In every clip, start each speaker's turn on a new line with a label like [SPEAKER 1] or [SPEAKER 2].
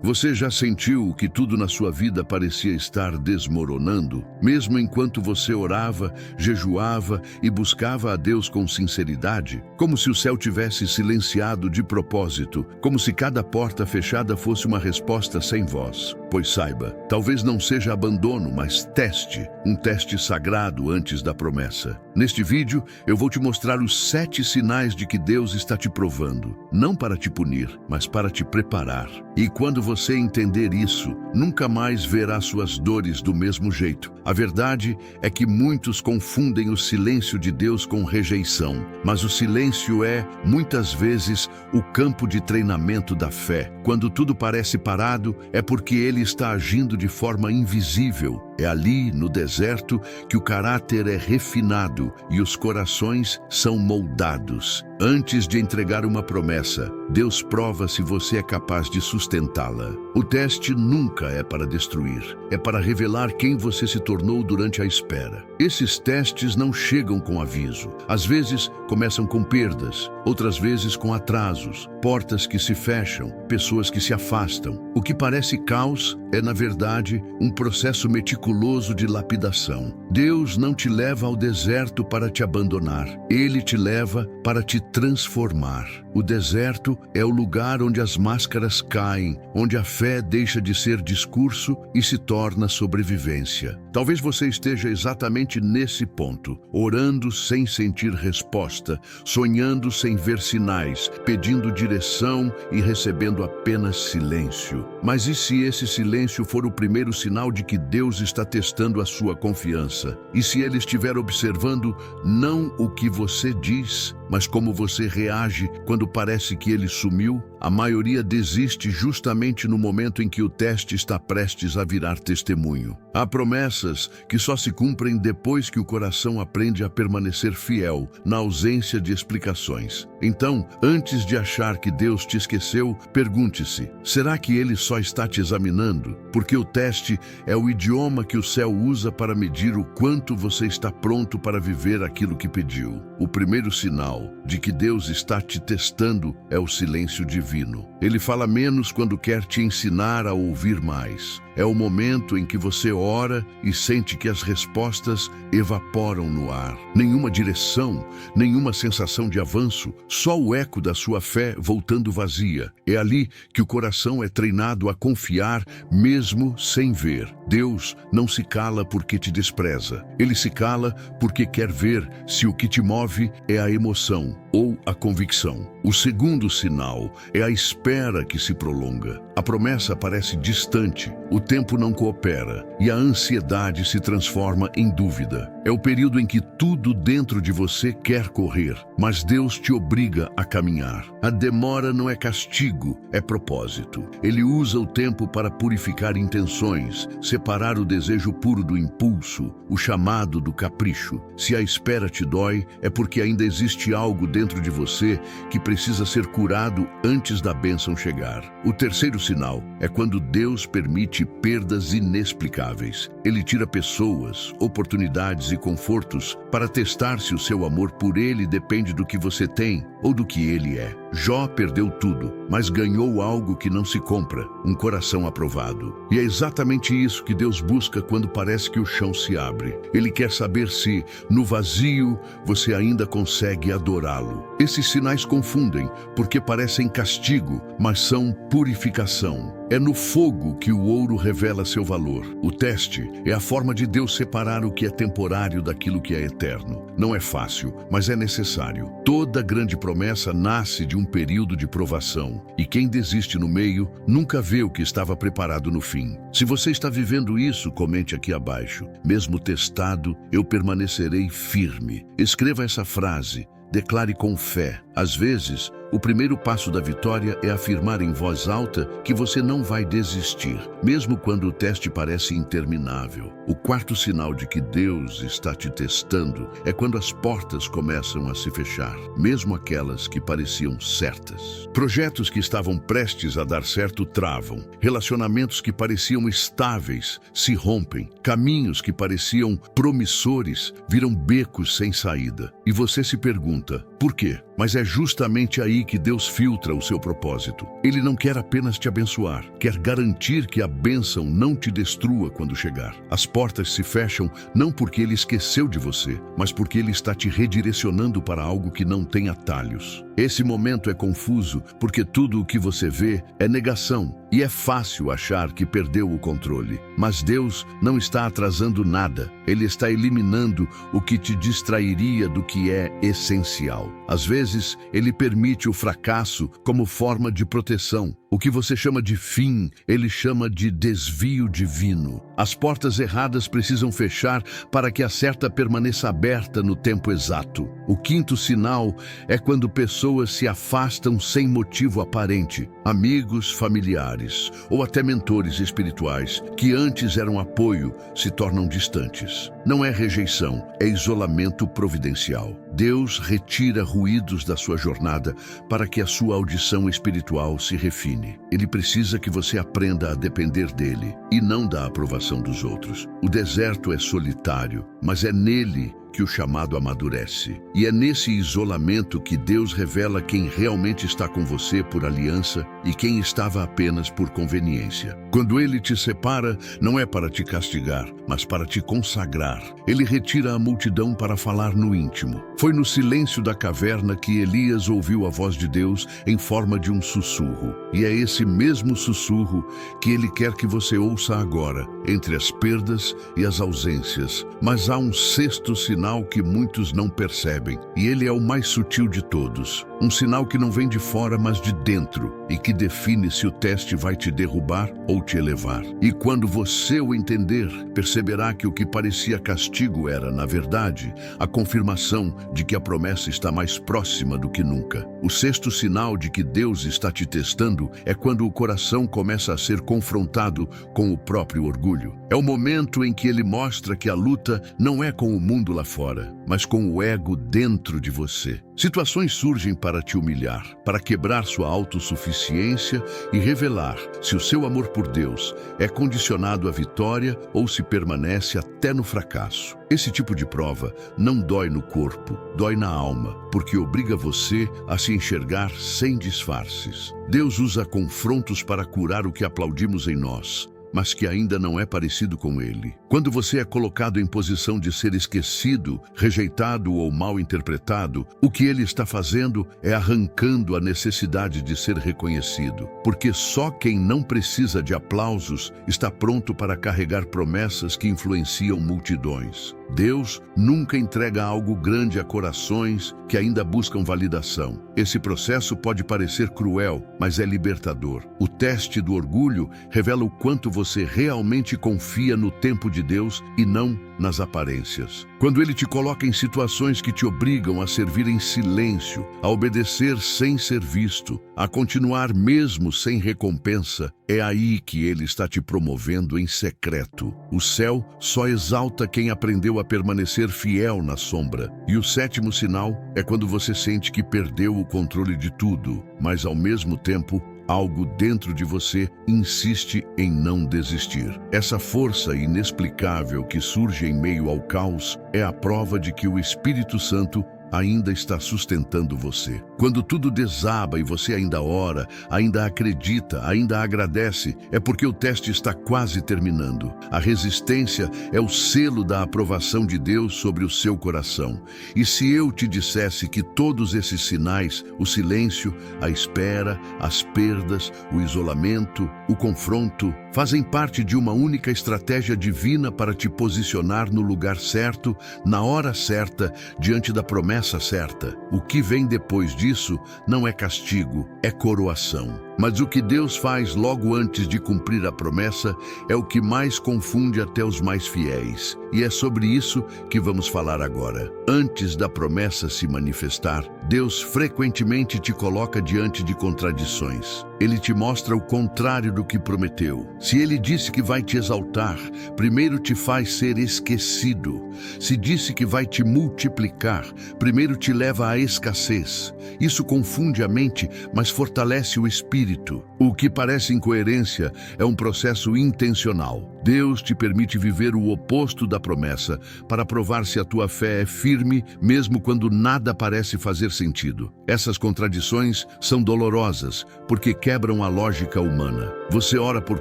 [SPEAKER 1] Você já sentiu que tudo na sua vida parecia estar desmoronando, mesmo enquanto você orava, jejuava e buscava a Deus com sinceridade? Como se o céu tivesse silenciado de propósito, como se cada porta fechada fosse uma resposta sem voz. Pois saiba, talvez não seja abandono, mas teste, um teste sagrado antes da promessa. Neste vídeo, eu vou te mostrar os 7 sinais de que Deus está te provando, não para te punir, mas para te preparar. E quando você entender isso, nunca mais verá suas dores do mesmo jeito. A verdade é que muitos confundem o silêncio de Deus com rejeição, mas o silêncio é, muitas vezes, o campo de treinamento da fé. Quando tudo parece parado, é porque Ele está agindo de forma invisível. É ali, no deserto, que o caráter é refinado e os corações são moldados. Antes de entregar uma promessa, Deus prova se você é capaz de sustentá-la. O teste nunca é para destruir, é para revelar quem você se tornou durante a espera. Esses testes não chegam com aviso. Às vezes, começam com perdas, outras vezes com atrasos, portas que se fecham, pessoas que se afastam. O que parece caos é, na verdade, um processo meticuloso de lapidação. Deus não te leva ao deserto para te abandonar. Ele te leva para te transformar. O deserto é o lugar onde as máscaras caem, onde a fé deixa de ser discurso e se torna sobrevivência. Talvez você esteja exatamente nesse ponto, orando sem sentir resposta, sonhando sem ver sinais, pedindo direção e recebendo apenas silêncio. Mas e se esse silêncio for o primeiro sinal de que Deus está testando a sua confiança? E se Ele estiver observando não o que você diz, mas como você reage quando parece que Ele sumiu? A maioria desiste justamente no momento em que o teste está prestes a virar testemunho. Há promessas que só se cumprem depois que o coração aprende a permanecer fiel, na ausência de explicações. Então, antes de achar que Deus te esqueceu, pergunte-se: será que Ele só está te examinando? Porque o teste é o idioma que o céu usa para medir o quanto você está pronto para viver aquilo que pediu. O primeiro sinal de que Deus está te testando é o silêncio divino. Ele fala menos quando quer te ensinar a ouvir mais. É o momento em que você ora e sente que as respostas evaporam no ar. Nenhuma direção, nenhuma sensação de avanço, só o eco da sua fé voltando vazia. É ali que o coração é treinado a confiar mesmo sem ver. Deus não se cala porque te despreza. Ele se cala porque quer ver se o que te move é a emoção ou a convicção. O segundo sinal é a espera que se prolonga. A promessa parece distante, o tempo não coopera e a ansiedade se transforma em dúvida. É o período em que tudo dentro de você quer correr, mas Deus te obriga a caminhar. A demora não é castigo, é propósito. Ele usa o tempo para purificar intenções, separar o desejo puro do impulso, o chamado do capricho. Se a espera te dói, é porque ainda existe algo dentro de você que precisa ser curado antes da bênção chegar. O terceiro sinal é quando Deus permite perdas inexplicáveis. Ele tira pessoas, oportunidades e confortos para testar se o seu amor por Ele depende do que você tem ou do que Ele é. Jó perdeu tudo, mas ganhou algo que não se compra, um coração aprovado. E é exatamente isso que Deus busca quando parece que o chão se abre. Ele quer saber se, no vazio, você ainda consegue adorá-lo. Esses sinais confundem, porque parecem castigo, mas são purificação. É no fogo que o ouro revela seu valor. O teste é a forma de Deus separar o que é temporário daquilo que é eterno. Não é fácil, mas é necessário. Toda grande promessa nasce de um período de provação, e quem desiste no meio nunca vê o que estava preparado no fim. Se você está vivendo isso, comente aqui abaixo. Mesmo testado, eu permanecerei firme. Escreva essa frase. Declare com fé. Às vezes, o primeiro passo da vitória é afirmar em voz alta que você não vai desistir, mesmo quando o teste parece interminável. O quarto sinal de que Deus está te testando é quando as portas começam a se fechar, mesmo aquelas que pareciam certas. Projetos que estavam prestes a dar certo travam. Relacionamentos que pareciam estáveis se rompem. Caminhos que pareciam promissores viram becos sem saída. E você se pergunta: Por quê? Mas é justamente aí que Deus filtra o seu propósito. Ele não quer apenas te abençoar, quer garantir que a bênção não te destrua quando chegar. As portas se fecham não porque Ele esqueceu de você, mas porque Ele está te redirecionando para algo que não tem atalhos. Esse momento é confuso porque tudo o que você vê é negação e é fácil achar que perdeu o controle. Mas Deus não está atrasando nada. Ele está eliminando o que te distrairia do que é essencial. Às vezes, Ele permite o fracasso como forma de proteção. O que você chama de fim, Ele chama de desvio divino. As portas erradas precisam fechar para que a certa permaneça aberta no tempo exato. O quinto sinal é quando pessoas se afastam sem motivo aparente. Amigos, familiares ou até mentores espirituais que antes eram apoio se tornam distantes. Não é rejeição, é isolamento providencial. Deus retira ruídos da sua jornada para que a sua audição espiritual se refine. Ele precisa que você aprenda a depender dele e não da aprovação dos outros. O deserto é solitário, mas é nele que o chamado amadurece. E é nesse isolamento que Deus revela quem realmente está com você por aliança e quem estava apenas por conveniência. Quando Ele te separa, não é para te castigar, mas para te consagrar. Ele retira a multidão para falar no íntimo. Foi no silêncio da caverna que Elias ouviu a voz de Deus em forma de um sussurro. E é esse mesmo sussurro que Ele quer que você ouça agora, entre as perdas e as ausências. Mas há um sexto sinal que muitos não percebem, e ele é o mais sutil de todos. Um sinal que não vem de fora, mas de dentro, e que define se o teste vai te derrubar ou te elevar. E quando você o entender, perceberá que o que parecia castigo era, na verdade, a confirmação de que a promessa está mais próxima do que nunca. O sexto sinal de que Deus está te testando é quando o coração começa a ser confrontado com o próprio orgulho. É o momento em que ele mostra que a luta não é com o mundo lá fora, mas com o ego dentro de você. Situações surgem para te humilhar, para quebrar sua autossuficiência e revelar se o seu amor por Deus é condicionado à vitória ou se permanece até no fracasso. Esse tipo de prova não dói no corpo, dói na alma, porque obriga você a se enxergar sem disfarces. Deus usa confrontos para curar o que aplaudimos em nós, mas que ainda não é parecido com Ele. Quando você é colocado em posição de ser esquecido, rejeitado ou mal interpretado, o que Ele está fazendo é arrancando a necessidade de ser reconhecido. Porque só quem não precisa de aplausos está pronto para carregar promessas que influenciam multidões. Deus nunca entrega algo grande a corações que ainda buscam validação. Esse processo pode parecer cruel, mas é libertador. O teste do orgulho revela o quanto você realmente confia no tempo de Deus e não nas aparências. Quando Ele te coloca em situações que te obrigam a servir em silêncio, a obedecer sem ser visto, a continuar mesmo sem recompensa, é aí que Ele está te promovendo em secreto. O céu só exalta quem aprendeu a permanecer fiel na sombra. E o sétimo sinal é quando você sente que perdeu o controle de tudo, mas ao mesmo tempo, algo dentro de você insiste em não desistir. Essa força inexplicável que surge em meio ao caos é a prova de que o Espírito Santo ainda está sustentando você. Quando tudo desaba e você ainda ora, ainda acredita, ainda agradece, é porque o teste está quase terminando. A resistência é o selo da aprovação de Deus sobre o seu coração. E se eu te dissesse que todos esses sinais, o silêncio, a espera, as perdas, o isolamento, o confronto, fazem parte de uma única estratégia divina para te posicionar no lugar certo, na hora certa, diante da promessa certa. O que vem depois disso não é castigo, é coroação. Mas o que Deus faz logo antes de cumprir a promessa é o que mais confunde até os mais fiéis. E é sobre isso que vamos falar agora. Antes da promessa se manifestar, Deus frequentemente te coloca diante de contradições. Ele te mostra o contrário do que prometeu. Se Ele disse que vai te exaltar, primeiro te faz ser esquecido. Se disse que vai te multiplicar, primeiro te leva à escassez. Isso confunde a mente, mas fortalece o espírito. espírito. O que parece incoerência é um processo intencional. Deus te permite viver o oposto da promessa para provar se a tua fé é firme, mesmo quando nada parece fazer sentido. Essas contradições são dolorosas, porque quebram a lógica humana. Você ora por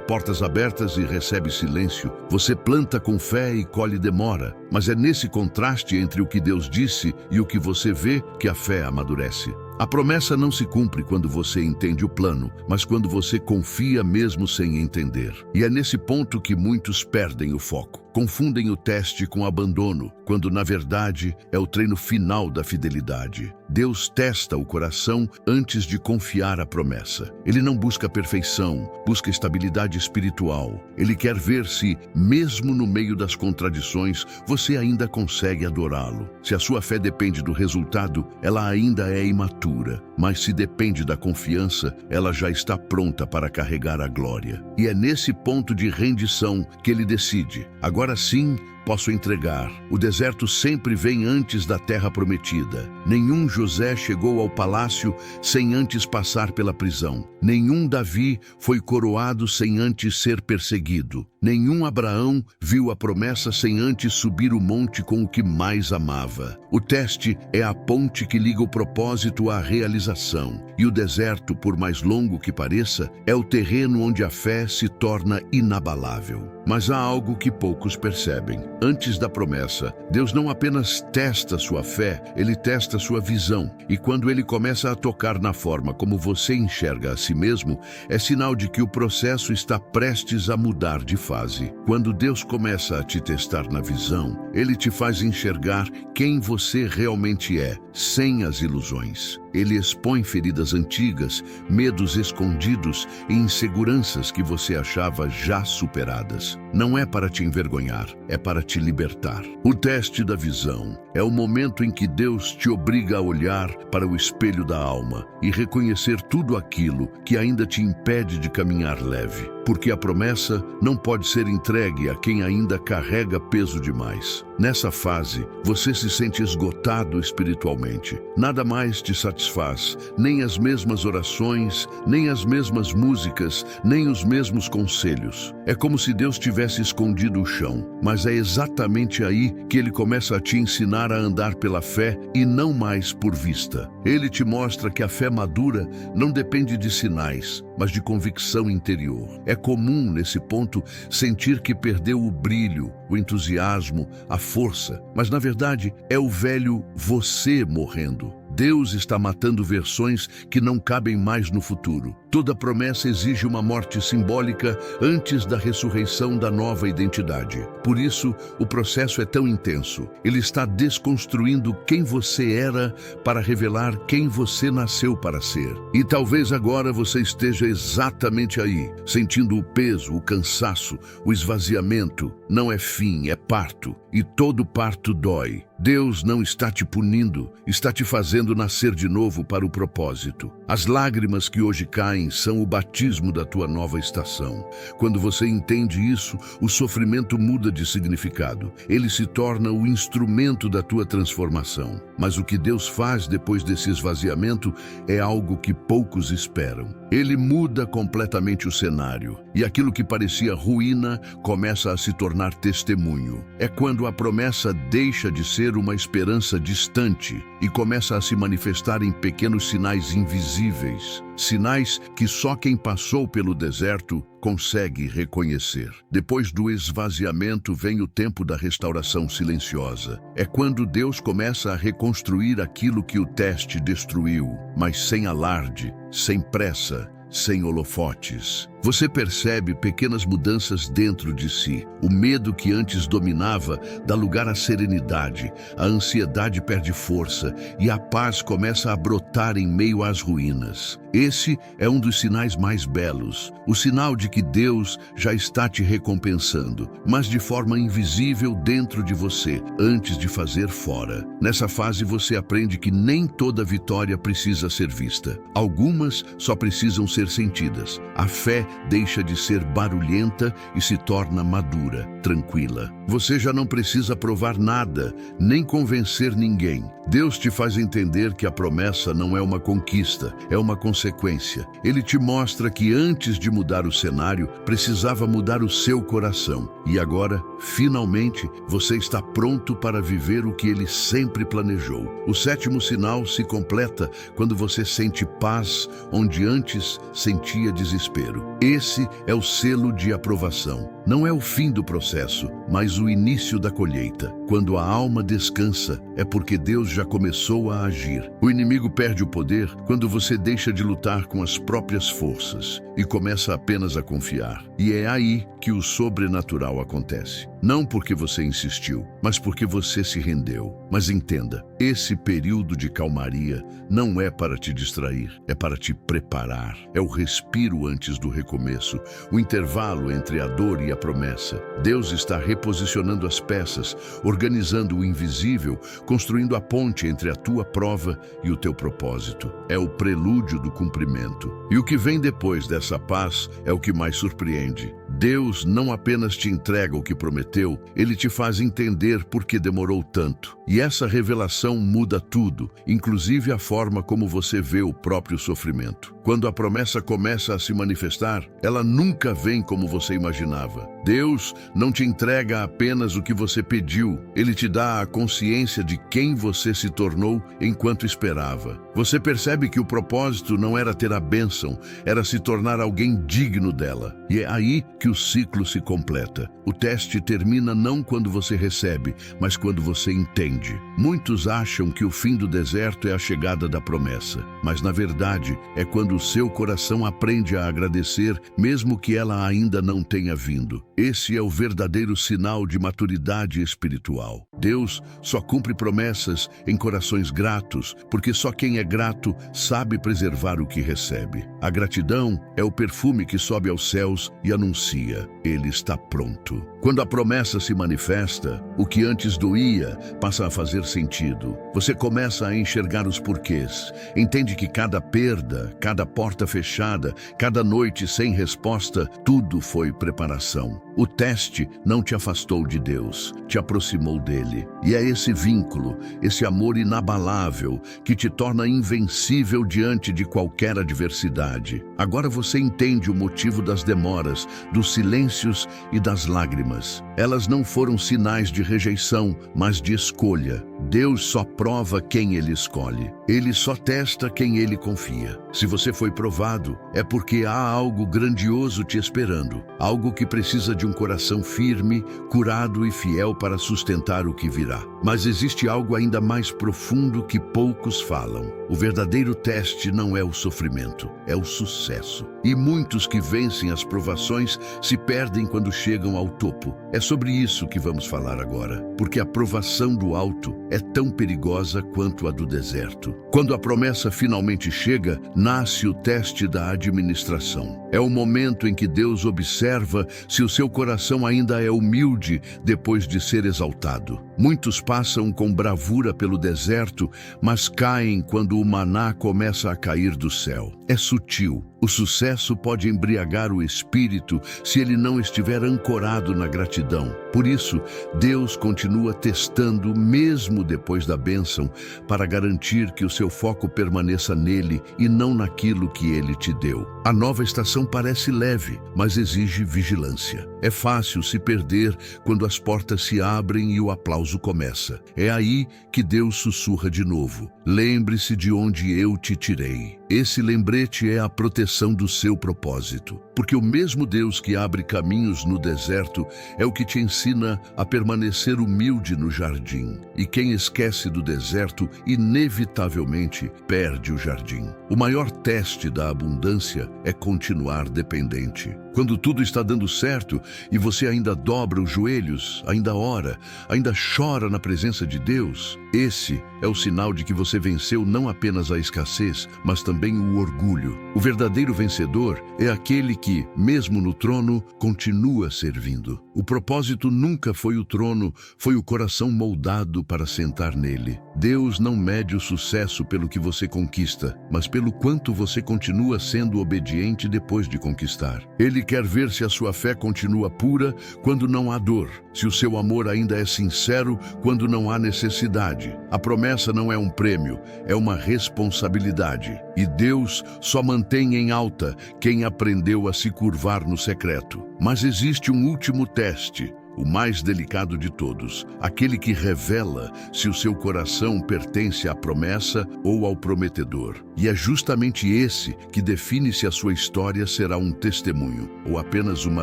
[SPEAKER 1] portas abertas e recebe silêncio. Você planta com fé e colhe demora. Mas é nesse contraste entre o que Deus disse e o que você vê que a fé amadurece. A promessa não se cumpre quando você entende o plano, mas quando você confia mesmo sem entender. E é nesse ponto que muitos perdem o foco. Confundem o teste com abandono, quando na verdade é o treino final da fidelidade. Deus testa o coração antes de confiar a promessa. Ele não busca perfeição, busca estabilidade espiritual. Ele quer ver se, mesmo no meio das contradições, você ainda consegue adorá-lo. Se a sua fé depende do resultado, ela ainda é imatura. Mas se depende da confiança, ela já está pronta para carregar a glória. E é nesse ponto de rendição que ele decide: agora sim, posso entregar. O deserto sempre vem antes da terra prometida. Nenhum José chegou ao palácio sem antes passar pela prisão. Nenhum Davi foi coroado sem antes ser perseguido. Nenhum Abraão viu a promessa sem antes subir o monte com o que mais amava. O teste é a ponte que liga o propósito à realização. E o deserto, por mais longo que pareça, é o terreno onde a fé se torna inabalável. Mas há algo que poucos percebem. Antes da promessa, Deus não apenas testa sua fé, Ele testa sua visão. E quando Ele começa a tocar na forma como você enxerga a si mesmo, é sinal de que o processo está prestes a mudar de fase. Quando Deus começa a te testar na visão, Ele te faz enxergar quem você realmente é, sem as ilusões. Ele expõe feridas antigas, medos escondidos e inseguranças que você achava já superadas. Não é para te envergonhar, é para te libertar. O teste da visão é o momento em que Deus te obriga a olhar para o espelho da alma e reconhecer tudo aquilo que ainda te impede de caminhar leve. Porque a promessa não pode ser entregue a quem ainda carrega peso demais. Nessa fase, você se sente esgotado espiritualmente. Nada mais te satisfaz, nem as mesmas orações, nem as mesmas músicas, nem os mesmos conselhos. É como se Deus tivesse escondido o chão, mas é exatamente aí que Ele começa a te ensinar a andar pela fé e não mais por vista. Ele te mostra que a fé madura não depende de sinais, mas de convicção interior. É comum, nesse ponto, sentir que perdeu o brilho, o entusiasmo, a força, mas na verdade é o velho você morrendo. Deus está matando versões que não cabem mais no futuro. Toda promessa exige uma morte simbólica antes da ressurreição da nova identidade. Por isso, o processo é tão intenso. Ele está desconstruindo quem você era para revelar quem você nasceu para ser. E talvez agora você esteja exatamente aí, sentindo o peso, o cansaço, o esvaziamento. Não é fim, é parto. E todo parto dói. Deus não está te punindo, está te fazendo nascer de novo para o propósito. As lágrimas que hoje caem são o batismo da tua nova estação. Quando você entende isso, o sofrimento muda de significado. Ele se torna o instrumento da tua transformação. Mas o que Deus faz depois desse esvaziamento é algo que poucos esperam. Ele muda completamente o cenário, e aquilo que parecia ruína começa a se tornar testemunho. É quando a promessa deixa de ser uma esperança distante e começa a se manifestar em pequenos sinais invisíveis. Sinais que só quem passou pelo deserto consegue reconhecer. Depois do esvaziamento vem o tempo da restauração silenciosa. É quando Deus começa a reconstruir aquilo que o teste destruiu, mas sem alarde, sem pressa, sem holofotes. Você percebe pequenas mudanças dentro de si. O medo que antes dominava dá lugar à serenidade, a ansiedade perde força e a paz começa a brotar em meio às ruínas. Esse é um dos sinais mais belos, o sinal de que Deus já está te recompensando, mas de forma invisível dentro de você, antes de fazer fora. Nessa fase você aprende que nem toda vitória precisa ser vista. Algumas só precisam ser sentidas. A fé deixa de ser barulhenta e se torna madura, tranquila. Você já não precisa provar nada, nem convencer ninguém. Deus te faz entender que a promessa não é uma conquista, é uma consequência. Ele te mostra que antes de mudar o cenário, precisava mudar o seu coração. E agora, finalmente, você está pronto para viver o que ele sempre planejou. O sétimo sinal se completa quando você sente paz onde antes sentia desespero. Esse é o selo de aprovação. Não é o fim do processo, mas o início da colheita. Quando a alma descansa, é porque Deus já começou a agir. O inimigo perde o poder quando você deixa de lutar com as próprias forças e começa apenas a confiar. E é aí que o sobrenatural acontece. Não porque você insistiu, mas porque você se rendeu. Mas entenda, esse período de calmaria não é para te distrair, é para te preparar. É o respiro antes do recomeço, o intervalo entre a dor e a promessa. Deus está reposicionando as peças, organizando o invisível, construindo a ponte entre a tua prova e o teu propósito. É o prelúdio do cumprimento. E o que vem depois dessa paz é o que mais surpreende. Deus não apenas te entrega o que prometeu, ele te faz entender por que demorou tanto. E essa revelação muda tudo, inclusive a forma como você vê o próprio sofrimento. Quando a promessa começa a se manifestar, ela nunca vem como você imaginava. Deus não te entrega apenas o que você pediu, ele te dá a consciência de quem você se tornou enquanto esperava. Você percebe que o propósito não era ter a bênção, era se tornar alguém digno dela. E é aí que o ciclo se completa. O teste termina não quando você recebe, mas quando você entende. Muitos acham que o fim do deserto é a chegada da promessa, mas na verdade é quando o seu coração aprende a agradecer, mesmo que ela ainda não tenha vindo. Esse é o verdadeiro sinal de maturidade espiritual. Deus só cumpre promessas em corações gratos, porque só quem é grato sabe preservar o que recebe. A gratidão é o perfume que sobe aos céus e anuncia: ele está pronto. Quando a promessa se manifesta, o que antes doía passa a fazer sentido. Você começa a enxergar os porquês. Entende que cada perda, cada porta fechada, cada noite sem resposta, tudo foi preparação. O teste não te afastou de Deus, te aproximou dele. E é esse vínculo, esse amor inabalável, que te torna invencível diante de qualquer adversidade. Agora você entende o motivo das demoras, dos silêncios e das lágrimas. Elas não foram sinais de rejeição, mas de escolha. Deus só prova quem ele escolhe. Ele só testa quem ele confia. Se você foi provado, é porque há algo grandioso te esperando. Algo que precisa de um coração firme, curado e fiel para sustentar o que virá. Mas existe algo ainda mais profundo que poucos falam. O verdadeiro teste não é o sofrimento, é o sucesso. E muitos que vencem as provações se perdem quando chegam ao topo. É sobre isso que vamos falar agora, porque a provação do alto é tão perigosa quanto a do deserto. Quando a promessa finalmente chega, nasce o teste da administração. É o momento em que Deus observa se o seu coração ainda é humilde depois de ser exaltado. Muitos passam com bravura pelo deserto, mas caem quando o maná começa a cair do céu. É sutil. O sucesso pode embriagar o espírito se ele não estiver ancorado na gratidão. Por isso, Deus continua testando mesmo depois da bênção, para garantir que o seu foco permaneça nele e não naquilo que ele te deu. A nova estação parece leve, mas exige vigilância. É fácil se perder quando as portas se abrem e o aplauso começa. É aí que Deus sussurra de novo: lembre-se de onde eu te tirei. Esse lembrete é a proteção do seu propósito, porque o mesmo Deus que abre caminhos no deserto é o que te ensina a permanecer humilde no jardim. E quem esquece do deserto, inevitavelmente perde o jardim. O maior teste da abundância é continuar dependente. Quando tudo está dando certo e você ainda dobra os joelhos, ainda ora, ainda chora na presença de Deus, esse é o sinal de que você venceu não apenas a escassez, mas também o orgulho. O verdadeiro vencedor é aquele que, mesmo no trono, continua servindo. O propósito nunca foi o trono, foi o coração moldado para sentar nele. Deus não mede o sucesso pelo que você conquista, mas pelo quanto você continua sendo obediente depois de conquistar. Ele quer ver se a sua fé continua pura quando não há dor, se o seu amor ainda é sincero quando não há necessidade. A promessa não é um prêmio, é uma responsabilidade. E Deus só mantém em alta quem aprendeu a se curvar no secreto. Mas existe um último teste, o mais delicado de todos, aquele que revela se o seu coração pertence à promessa ou ao prometedor. E é justamente esse que define se a sua história será um testemunho ou apenas uma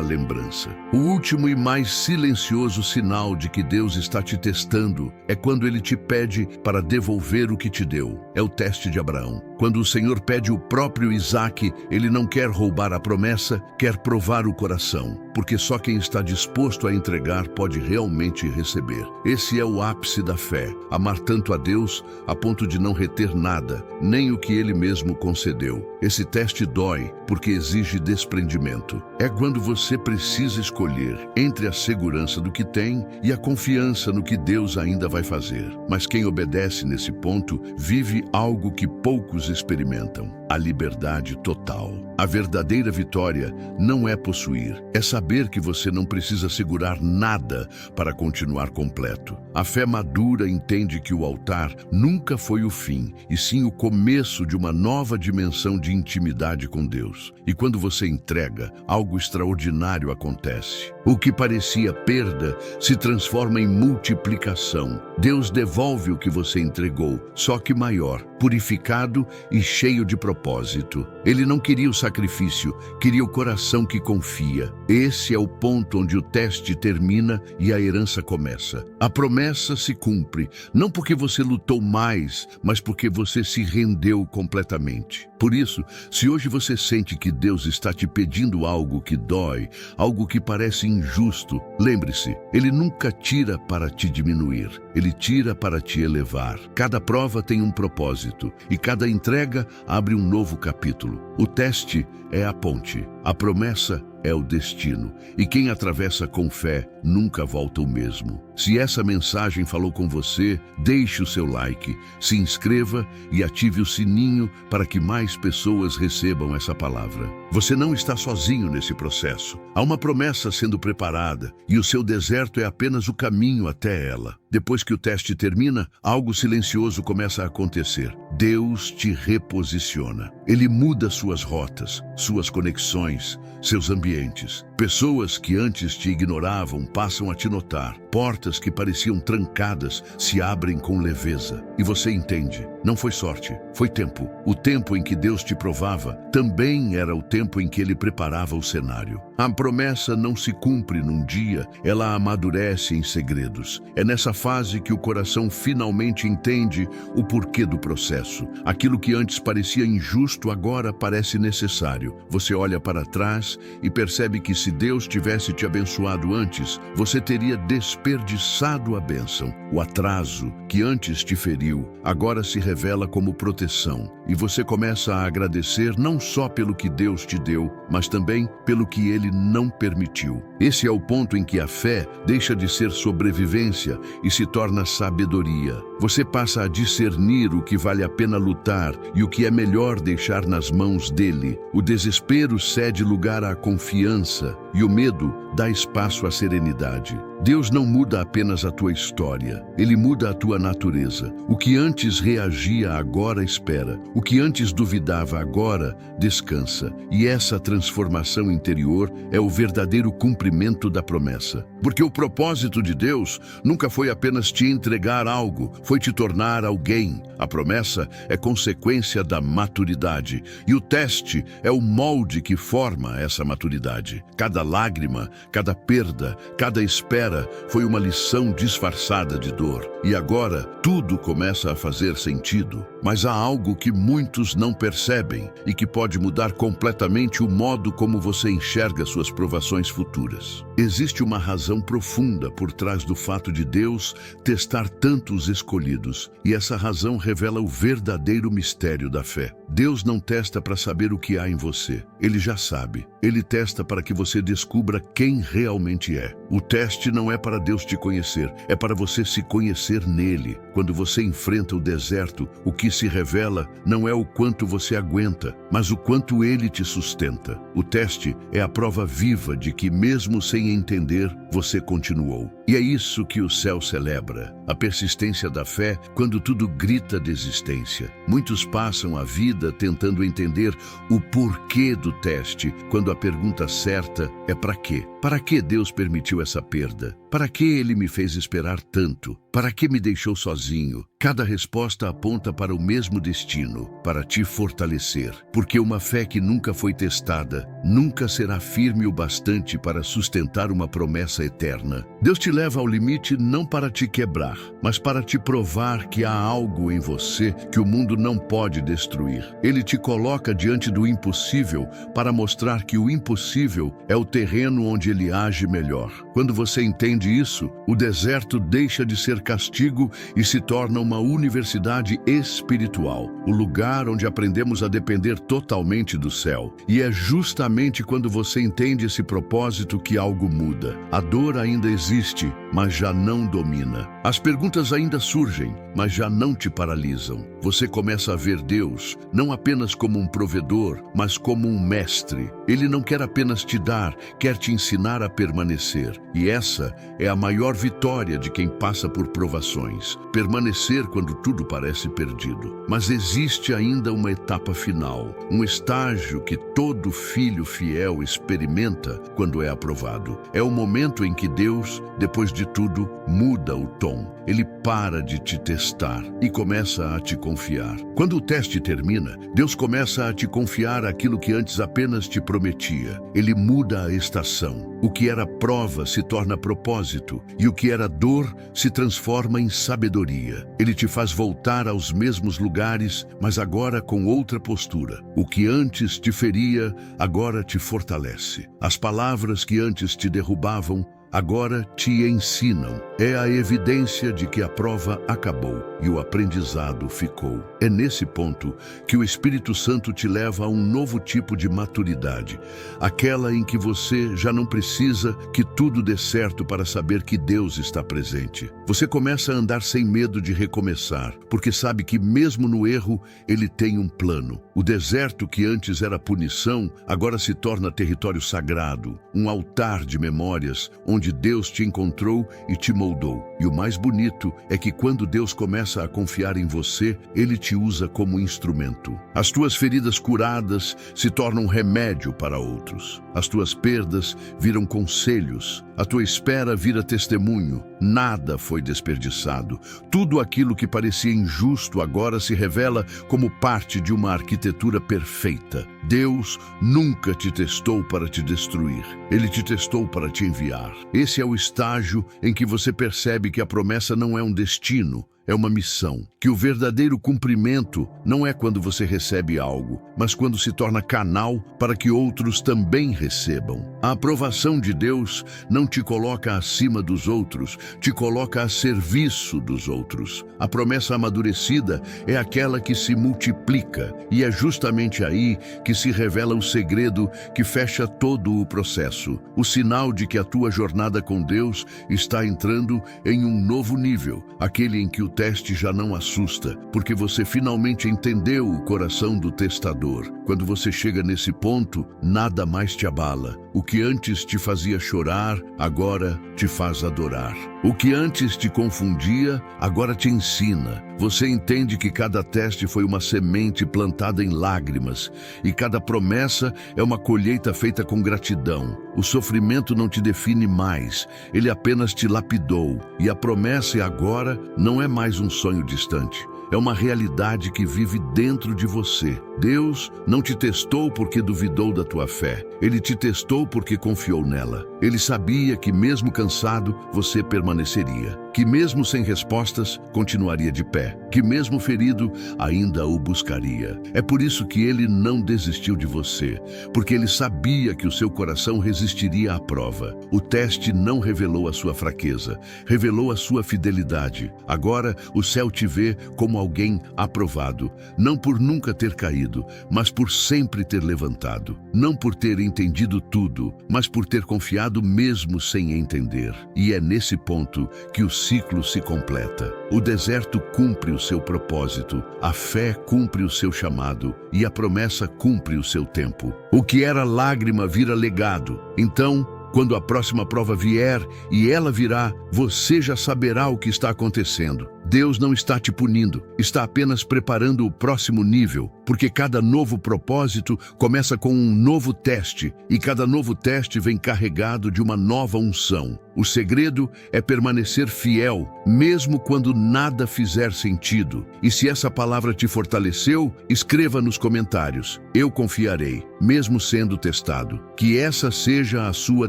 [SPEAKER 1] lembrança. O último e mais silencioso sinal de que Deus está te testando é quando Ele te pede para devolver o que te deu. É o teste de Abraão. Quando o Senhor pede o próprio Isaque, Ele não quer roubar a promessa, quer provar o coração, porque só quem está disposto a entregar pode realmente receber. Esse é o ápice da fé, amar tanto a Deus a ponto de não reter nada, nem o que Ele mesmo concedeu. Esse teste dói porque exige desprendimento. É quando você precisa escolher entre a segurança do que tem e a confiança no que Deus ainda vai fazer. Mas quem obedece nesse ponto vive algo que poucos experimentam: a liberdade total. A verdadeira vitória não é possuir, é saber que você não precisa segurar nada para continuar completo. A fé madura entende que o altar nunca foi o fim, e sim o começo de uma nova dimensão de intimidade com Deus. E quando você entrega, algo extraordinário acontece. O que parecia perda se transforma em multiplicação. Deus devolve o que você entregou, só que maior, purificado e cheio de propósito. Ele não queria o sacrifício, queria o coração que confia. Esse é o ponto onde o teste termina e a herança começa. A promessa se cumpre, não porque você lutou mais, mas porque você se rendeu completamente. Por isso, se hoje você sente que Deus está te pedindo algo que dói, algo que parece injusto, lembre-se, Ele nunca tira para te diminuir, Ele tira para te elevar. Cada prova tem um propósito e cada entrega abre um novo capítulo. O teste é a ponte, a promessa é o destino, e quem atravessa com fé nunca volta o mesmo. Se essa mensagem falou com você, deixe o seu like, se inscreva e ative o sininho para que mais pessoas recebam essa palavra. Você não está sozinho nesse processo. Há uma promessa sendo preparada e o seu deserto é apenas o caminho até ela. Depois que o teste termina, algo silencioso começa a acontecer. Deus te reposiciona. Ele muda suas rotas, suas conexões, seus ambientes. Pessoas que antes te ignoravam passam a te notar. Portas que pareciam trancadas se abrem com leveza. E você entende, não foi sorte, foi tempo. O tempo em que Deus te provava também era o tempo em que Ele preparava o cenário. A promessa não se cumpre num dia, ela amadurece em segredos. É nessa fase que o coração finalmente entende o porquê do processo. Aquilo que antes parecia injusto agora parece necessário. Você olha para trás e percebe que se Deus tivesse te abençoado antes, você teria desperdiçado a bênção. O atraso que antes te feriu, agora se revela como proteção. E você começa a agradecer não só pelo que Deus te deu, mas também pelo que Ele não permitiu. Esse é o ponto em que a fé deixa de ser sobrevivência e se torna sabedoria. Você passa a discernir o que vale a pena lutar e o que é melhor deixar nas mãos dele. O desespero cede lugar à confiança e o medo dá espaço à serenidade. Deus não muda apenas a tua história, Ele muda a tua natureza. O que antes reagia agora espera. O que antes duvidava agora descansa. E essa transformação interior é o verdadeiro cumprimento da promessa. Porque o propósito de Deus nunca foi apenas te entregar algo, foi te tornar alguém. A promessa é consequência da maturidade. E o teste é o molde que forma essa maturidade. Cada lágrima, cada perda, cada espera foi uma lição disfarçada de dor. E agora tudo começa a fazer sentido. Mas há algo que muitos não percebem e que pode mudar completamente o modo como você enxerga suas provações futuras. Existe uma razão profunda por trás do fato de Deus testar tantos escolhidos, e essa razão revela o verdadeiro mistério da fé. Deus não testa para saber o que há em você. Ele já sabe. Ele testa para que você descubra quem realmente é. O teste não é para Deus te conhecer, é para você se conhecer nele. Quando você enfrenta o deserto, o que se revela não é o quanto você aguenta, mas o quanto ele te sustenta. O teste é a prova viva de que, mesmo sem entender, você continuou. E é isso que o céu celebra, a persistência da fé quando tudo grita desistência. Muitos passam a vida tentando entender o porquê do teste, quando a pergunta certa é para quê? Para que Deus permitiu essa perda? Para que Ele me fez esperar tanto? Para que me deixou sozinho? Cada resposta aponta para o mesmo destino, para te fortalecer. Porque uma fé que nunca foi testada, nunca será firme o bastante para sustentar uma promessa eterna. Deus te leva ao limite não para te quebrar, mas para te provar que há algo em você que o mundo não pode destruir. Ele te coloca diante do impossível para mostrar que o impossível é o terreno onde Ele age melhor. Quando você entende isso, o deserto deixa de ser castigo e se torna uma universidade espiritual, o lugar onde aprendemos a depender totalmente do céu. E é justamente quando você entende esse propósito que algo muda. A dor ainda existe, mas já não domina. As perguntas ainda surgem, mas já não te paralisam. Você começa a ver Deus não apenas como um provedor, mas como um mestre. Ele não quer apenas te dar, quer te ensinar a permanecer. E essa é a maior vitória de quem passa por provações. Permanecer quando tudo parece perdido. Mas existe ainda uma etapa final, um estágio que todo filho fiel experimenta quando é aprovado. É o momento em que Deus, depois de tudo, muda o tom. Ele para de te testar e começa a te confiar. Quando o teste termina, Deus começa a te confiar aquilo que antes apenas te prometia. Ele muda a estação. O que era prova se torna propósito, e o que era dor se transforma em sabedoria. Ele te faz voltar aos mesmos lugares, mas agora com outra postura. O que antes te feria, agora te fortalece. As palavras que antes te derrubavam, agora te ensinam. É a evidência de que a prova acabou e o aprendizado ficou. É nesse ponto que o Espírito Santo te leva a um novo tipo de maturidade, aquela em que você já não precisa que tudo dê certo para saber que Deus está presente. Você começa a andar sem medo de recomeçar, porque sabe que mesmo no erro, Ele tem um plano. O deserto que antes era punição, agora se torna território sagrado, um altar de memórias, onde Deus te encontrou e te moldou. E o mais bonito é que quando Deus começa a confiar em você, Ele te usa como instrumento. As tuas feridas curadas se tornam remédio para outros. As tuas perdas viram conselhos. A tua espera vira testemunho. Nada foi desperdiçado. Tudo aquilo que parecia injusto agora se revela como parte de uma arquitetura perfeita. Deus nunca te testou para te destruir. Ele te testou para te enviar. Esse é o estágio em que você percebe que a promessa não é um destino, é uma missão. Que o verdadeiro cumprimento não é quando você recebe algo, mas quando se torna canal para que outros também recebam. A aprovação de Deus não te coloca acima dos outros, te coloca a serviço dos outros. A promessa amadurecida é aquela que se multiplica, e é justamente aí que se revela o segredo que fecha todo o processo. O sinal de que a tua jornada com Deus está entrando em um novo nível, aquele em que o teste já não assusta, porque você finalmente entendeu o coração do testador. Quando você chega nesse ponto, nada mais te abala. O que antes te fazia chorar, agora te faz adorar. O que antes te confundia, agora te ensina. Você entende que cada teste foi uma semente plantada em lágrimas, e cada promessa é uma colheita feita com gratidão. O sofrimento não te define mais, ele apenas te lapidou, e a promessa agora não é mais um sonho distante. É uma realidade que vive dentro de você. Deus não te testou porque duvidou da tua fé. Ele te testou porque confiou nela. Ele sabia que mesmo cansado, você permaneceria. Que mesmo sem respostas, continuaria de pé. Que mesmo ferido, ainda o buscaria. É por isso que ele não desistiu de você. Porque ele sabia que o seu coração resistiria à prova. O teste não revelou a sua fraqueza. Revelou a sua fidelidade. Agora, o céu te vê como alguém aprovado. Não por nunca ter caído, caído, mas por sempre ter levantado. Não por ter entendido tudo, mas por ter confiado mesmo sem entender. E é nesse ponto que o ciclo se completa. O deserto cumpre o seu propósito, a fé cumpre o seu chamado e a promessa cumpre o seu tempo. O que era lágrima vira legado. Então, quando a próxima prova vier, e ela virá, você já saberá o que está acontecendo. Deus não está te punindo, está apenas preparando o próximo nível, porque cada novo propósito começa com um novo teste, e cada novo teste vem carregado de uma nova unção. O segredo é permanecer fiel, mesmo quando nada fizer sentido. E se essa palavra te fortaleceu, escreva nos comentários: eu confiarei, mesmo sendo testado. Que essa seja a sua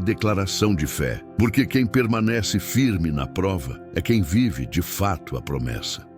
[SPEAKER 1] declaração de fé, porque quem permanece firme na prova é quem vive de fato a promessa.